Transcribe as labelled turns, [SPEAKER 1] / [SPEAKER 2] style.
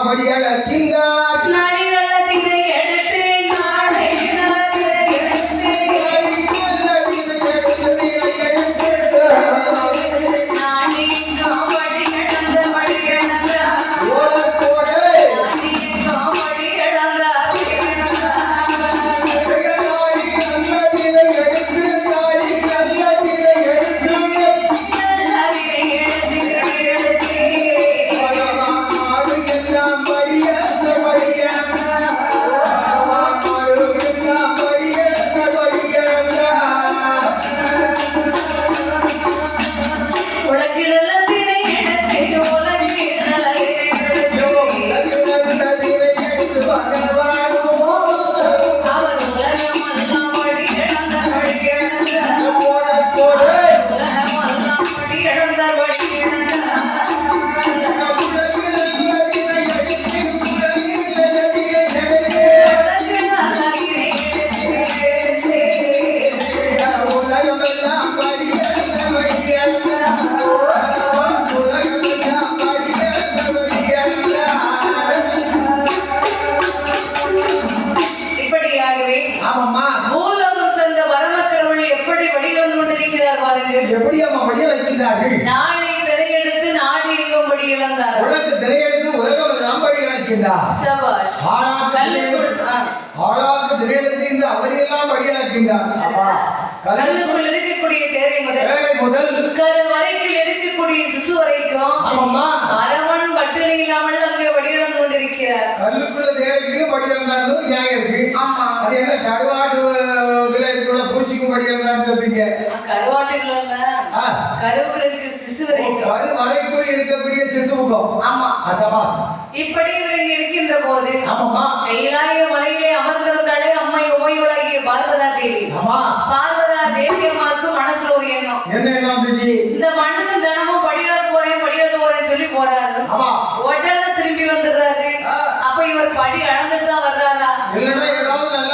[SPEAKER 1] படியளக்கின்றார்
[SPEAKER 2] நாடி வெள்ளத்தினை எடுத்து நாடை எடுத்து நாடி காமடி கிடந்த வழி கிடந்த நாடி காமடி கிடந்த நாளை திரையெடுத்து நாடு எங்கும்படி இழந்தார்
[SPEAKER 1] உலக திரையெடுத்து உலகம் எல்லாம் படி இழக்கின்றார்
[SPEAKER 2] சபாஷ்
[SPEAKER 1] ஆளாக்கு திரையெடுத்து இந்த அவரையெல்லாம் படி இழக்கின்றார்
[SPEAKER 2] கல்லுக்குள் இருக்கக்கூடிய தேரை முதல் கரு வரைக்கும் இருக்கக்கூடிய சிசு வரைக்கும் அரவன் பட்டினி இல்லாமல் அங்கே வடிவம் கொண்டிருக்கிறார்
[SPEAKER 1] கல்லுக்குள்ள தேரைக்கு படி இழந்தாரு நியாயம் இருக்கு அது என்ன கருவாட்டுல இருக்கிற பூச்சிக்கும் படி இழந்தான்னு சொல்றீங்க
[SPEAKER 2] கருவாட்டுல கருவுக்குள்ள இருக்க சிசு வரைக்கும்
[SPEAKER 1] கரு வரைக்கும் இருக்கக்கூடிய சிசுமுகம்
[SPEAKER 2] ஆமா
[SPEAKER 1] சபாஸ்
[SPEAKER 2] இப்படி இவங்க இருக்கின்ற போது
[SPEAKER 1] ஆமாமா
[SPEAKER 2] கைலாய மலையிலே அமர்ந்திருந்தாலே அம்மை ஓய்வுலாகிய பார்வதா தேவி பார்வதா தேவி அம்மாவுக்கு மனசுல ஒரு எண்ணம்
[SPEAKER 1] என்ன எண்ணம் வந்துச்சு
[SPEAKER 2] இந்த மனுஷன் தினமும் படியாத போறேன்னு சொல்லி போறாரு உடனே திரும்பி வந்துடுறாரு அப்ப இவர் படி அளந்துட்டு தான் வர்றாரா
[SPEAKER 1] இல்லைன்னா ஏதாவது